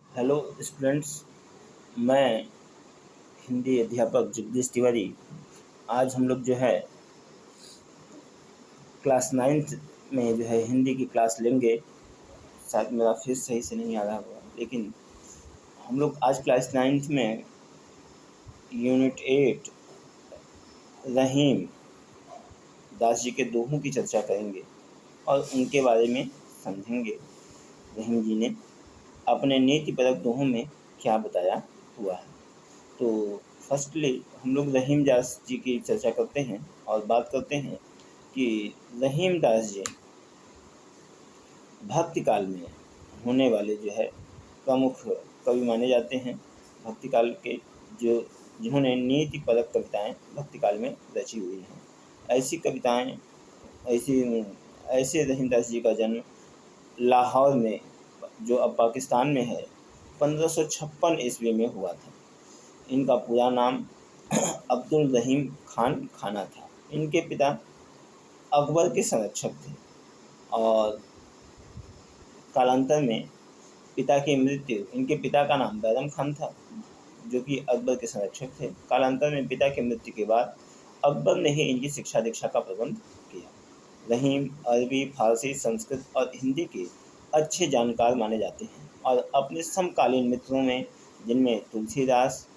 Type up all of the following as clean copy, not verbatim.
Hello students. मैं हिंदी अध्यापक जगदीश तिवारी। आज हम लोग जो है क्लास नाइन्थ में जो है हिंदी की क्लास लेंगे। शायद मेरा फेस सही से नहीं आ रहा होगा, लेकिन हम लोग आज क्लास नाइन्थ में यूनिट 8 रहीम दास जी के दोहों की चर्चा करेंगे और उनके बारे में समझेंगे। रहीम जी ने अपने नीतिपरक दोहों में क्या बताया हुआ है। तो फर्स्टली हम लोग रहीम दास जी की चर्चा करते हैं और बात करते हैं कि रहीम दास जी भक्ति काल में होने वाले जो है प्रमुख कवि माने जाते हैं। भक्ति काल के जो जिन्होंने नीति परक कविताएं भक्ति काल में रची हुई हैं। ऐसी कविताएं ऐसी ऐसे रहीम दास जी का जन्म लाहौर में, जो अब पाकिस्तान में है, 1556 ईस्वी में हुआ था। इनका पूरा नाम अब्दुल रहीम खान खाना था। इनके पिता अकबर के संरक्षक थे और कालांतर में पिता की मृत्यु, इनके पिता का नाम बैरम खान था जो कि अकबर के संरक्षक थे। कालांतर में पिता की मृत्यु के बाद अकबर ने ही इनकी शिक्षा दीक्षा का प्रबंध किया। रहीम अरबी, फारसी, संस्कृत और हिंदी के अच्छे जानकार माने जाते हैं और अपने समकालीन मित्रों में, जिनमें तुलसीदास,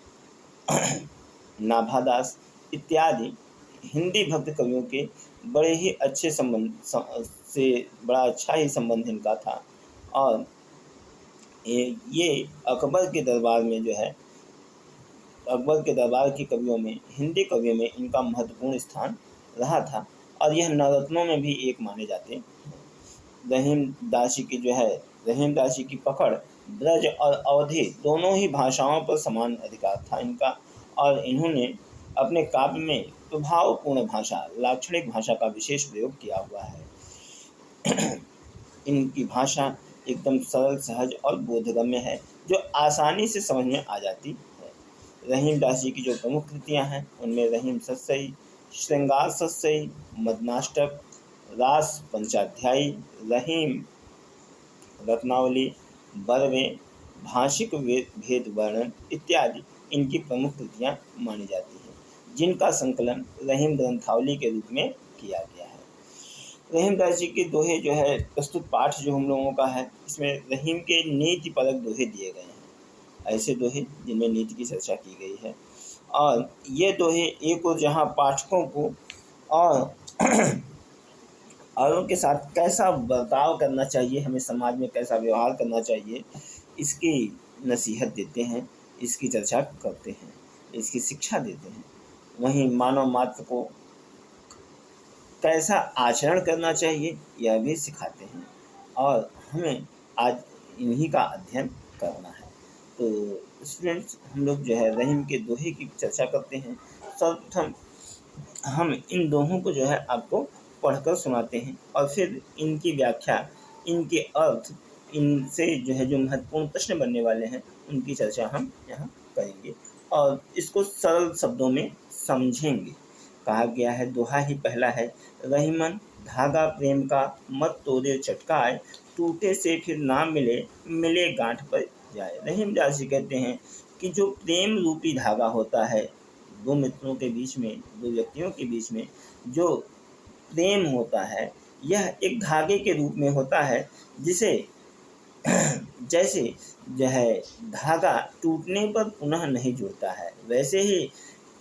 नाभादास इत्यादि हिंदी भक्त कवियों के बड़े ही अच्छे संबंध से बड़ा अच्छा ही संबंध इनका था। और ये अकबर के दरबार में जो है, अकबर के दरबार के कवियों में, हिंदी कवियों में इनका महत्वपूर्ण स्थान रहा था और यह नवरत्नों में भी एक माने जाते हैं। रहीम दास जी की जो है, रहीम दास जी की पकड़ ब्रज और अवधी दोनों ही भाषाओं पर समान अधिकार था इनका, और इन्होंने अपने काव्य में प्रभावपूर्ण भाषा, लाक्षणिक भाषा का विशेष प्रयोग किया हुआ है। इनकी भाषा एकदम सरल, सहज और बोधगम्य है, जो आसानी से समझ में आ जाती है। रहीम दास जी की जो प्रमुख कृतियाँ हैं उनमें रहीम सतसई, श्रृंगार सतसई, मदनाष्टक, रास पंचाध्यायी, रहीम रत्नावली, बरवे, भाषिक भेद वर्णन इत्यादि इनकी प्रमुख कृतियाँ मानी जाती हैं, जिनका संकलन रहीम ग्रंथावली के रूप में किया गया है। रहीम दास जी के दोहे जो है, प्रस्तुत पाठ जो हम लोगों का है, इसमें रहीम के नीति परक दोहे दिए गए हैं। ऐसे दोहे जिनमें नीति की चर्चा की गई है, और ये दोहे एक और जहाँ पाठकों को और औरों के साथ कैसा बर्ताव करना चाहिए, हमें समाज में कैसा व्यवहार करना चाहिए, इसकी नसीहत देते हैं, इसकी चर्चा करते हैं, इसकी शिक्षा देते हैं। वहीं मानव मात्र को कैसा आचरण करना चाहिए यह भी सिखाते हैं, और हमें आज इन्हीं का अध्ययन करना है। तो स्टूडेंट्स, हम लोग जो है रहीम के दोहे की चर्चा करते हैं। सर्वप्रथम हम इन दोहों को जो है आपको पढ़कर सुनाते हैं और फिर इनकी व्याख्या, इनके अर्थ, इनसे जो है जो महत्वपूर्ण प्रश्न बनने वाले हैं उनकी चर्चा हम यहाँ करेंगे और इसको सरल शब्दों में समझेंगे। कहा गया है, दोहा ही पहला है, रहीमन धागा प्रेम का मत तोड़े चटकाए, टूटे से फिर ना मिले, मिले गांठ पर जाए। रहीम दास जी कहते हैं कि जो प्रेम रूपी धागा होता है, दो मित्रों के बीच में, दो व्यक्तियों के बीच में जो प्रेम होता है, यह एक धागे के रूप में होता है, जिसे जैसे जो है धागा टूटने पर पुनः नहीं जुड़ता है, वैसे ही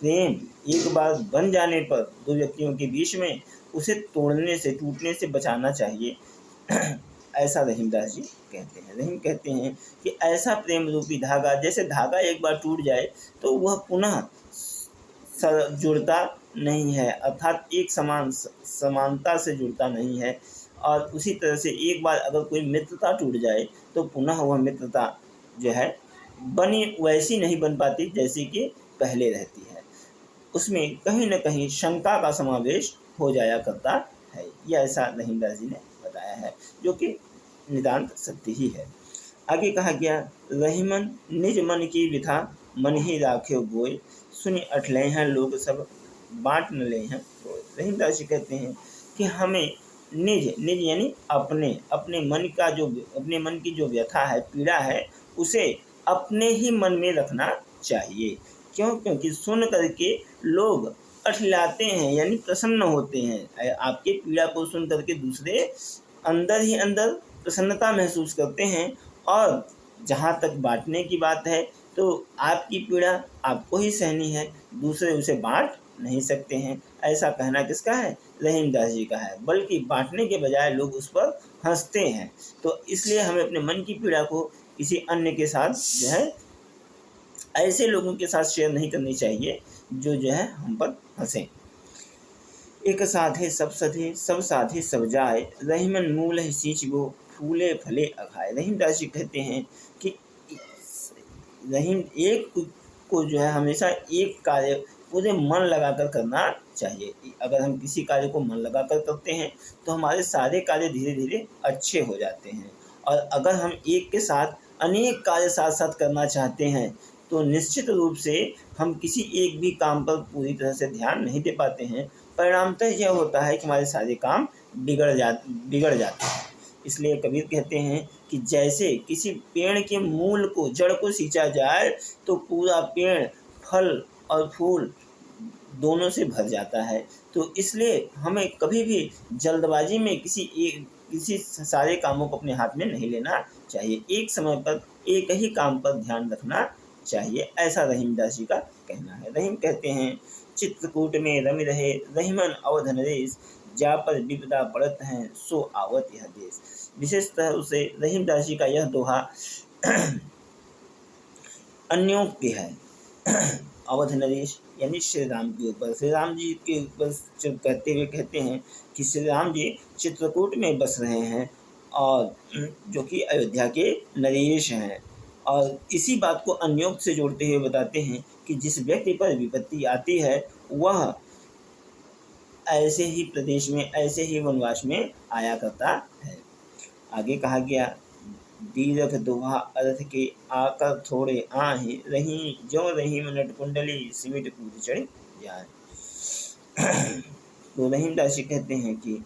प्रेम एक बार बन जाने पर दो व्यक्तियों के बीच में उसे तोड़ने से, टूटने से बचाना चाहिए। ऐसा रहीम दास जी कहते हैं। रहीम कहते हैं कि ऐसा प्रेम रूपी धागा, जैसे धागा एक बार टूट जाए तो वह पुनः जुड़ता नहीं है, अर्थात एक समानता से जुड़ता नहीं है। और उसी तरह से एक बार अगर कोई मित्रता टूट जाए तो पुनः वह मित्रता जो है बनी वैसी नहीं बन पाती जैसी कि पहले रहती है, उसमें कहीं न कहीं शंका का समावेश हो जाया करता है। यह ऐसा रहीम दास जी ने बताया है, जो कि नितांत सत्य ही है। आगे कहा गया, रहीमन निज मन की विधा, मन ही राखे गोय, सुनि अठले हैं लोग सब, बांट न ले हैं कोय। रहीम दास जी कहते हैं कि हमें निज निज यानी अपने मन का जो, अपने मन की जो व्यथा है, पीड़ा है, उसे अपने ही मन में रखना चाहिए। क्यों? क्योंकि सुन करके लोग अठलाते हैं, यानी प्रसन्न होते हैं। आपके पीड़ा को सुन करके दूसरे अंदर ही अंदर प्रसन्नता महसूस करते हैं। और जहाँ तक बांटने की बात है, तो आपकी पीड़ा आपको ही सहनी है, दूसरे उसे बांट नहीं सकते हैं। ऐसा कहना किसका है? रहीमदास जी का है। बल्कि बांटने के बजाय लोग उस पर हंसते हैं। तो इसलिए हमें अपने मन की पीड़ा को किसी अन्य के साथ जो है, ऐसे लोगों के साथ शेयर नहीं करनी चाहिए जो है हम पर हंसें। एक साधे सब सधे, सब साधे सब जाए, रहीमन मूल है सींच वो, फूले फले अघाए। रहीमदास जी कहते हैं कि रहीम एक को जो है हमेशा एक कार्य पूरे मन लगाकर करना चाहिए। अगर हम किसी कार्य को मन लगाकर करते हैं तो हमारे सारे कार्य धीरे धीरे अच्छे हो जाते हैं। और अगर हम एक के साथ अनेक कार्य साथ साथ करना चाहते हैं तो निश्चित रूप से हम किसी एक भी काम पर पूरी तरह से ध्यान नहीं दे पाते हैं। परिणामतः यह होता है कि हमारे सारे काम बिगड़ जाते हैं। इसलिए कबीर कहते हैं कि जैसे किसी पेड़ के मूल को, जड़ को सींचा जाए तो पूरा पेड़ फल और फूल दोनों से भर जाता है। तो इसलिए हमें कभी भी जल्दबाजी में किसी सारे कामों को अपने हाथ में नहीं लेना चाहिए। एक समय पर एक ही काम पर ध्यान रखना चाहिए, ऐसा रहीमदास जी का कहना है। रहीम कहते हैं, चित्रकूट में रमि रहे रहीमन अवध नरेश, जा पर विपदा पड़त हैं सो आवत यह देश। विशेषतः उसे रहीमदास जी का यह दोहा अन्योक्ति है। अवध नरेश यानी श्री राम के ऊपर, श्री राम जी के ऊपर कहते हुए कहते हैं कि श्री राम जी चित्रकूट में बस रहे हैं और जो कि अयोध्या के नरेश हैं। और इसी बात को अन्योक्त से जोड़ते हुए बताते हैं कि जिस व्यक्ति पर विपत्ति आती है वह ऐसे ही प्रदेश में, ऐसे ही वनवास में आया करता है। आगे कहा गया, दीरघ दोहा अर्थ के आकर थोड़े आहे, रही जो रही नट कुंडली सिमिट कूद चढ़ जाए। तो रहीमदास जी कहते हैं कि